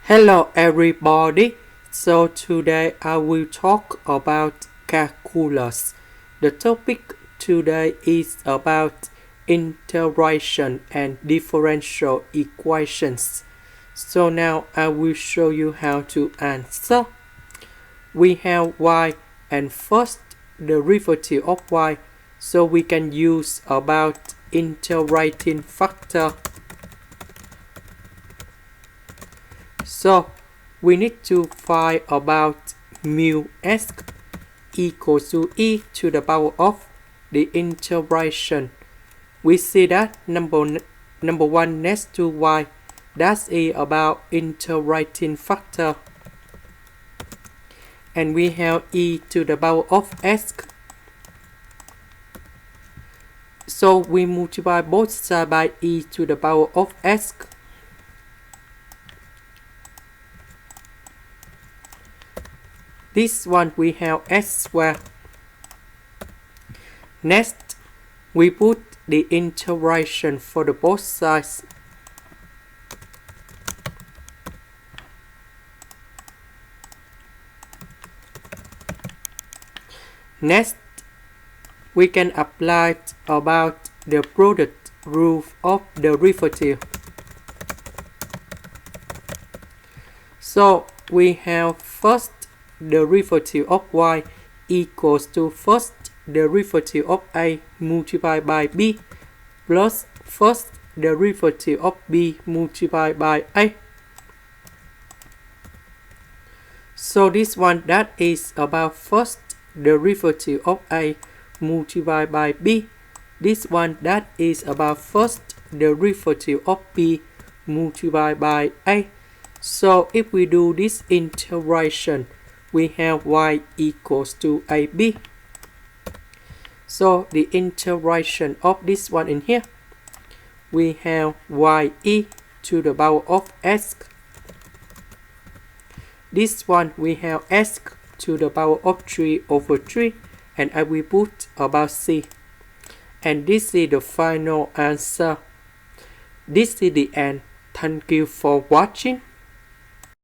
Hello everybody. So today I will talk about calculus. The topic today is about integration and differential equations. So now I will show you how to answer. We have y and first derivative of y, so we can use about integrating factor. So we need to find about mu s equals to e to the power of the integration. We see that number one next to y, that's about integrating factor. And we have e to the power of s. So we multiply both sides by e to the power of s. This one we have s squared. Next, we put the integration for the both sides. Next, we can apply about the product rule of derivative. So we have first derivative of y equals to first derivative of a multiplied by b plus first derivative of b multiplied by a. So this one, that is about first derivative of a multiplied by b. This one, that is about first derivative of b multiplied by a. So if we do this integration, we have y equals to ab. So the integration of this one in here, we have ye to the power of s. This one we have s to the power of 3 over 3, and I will put about c. And this is the final answer. This is the end. Thank you for watching.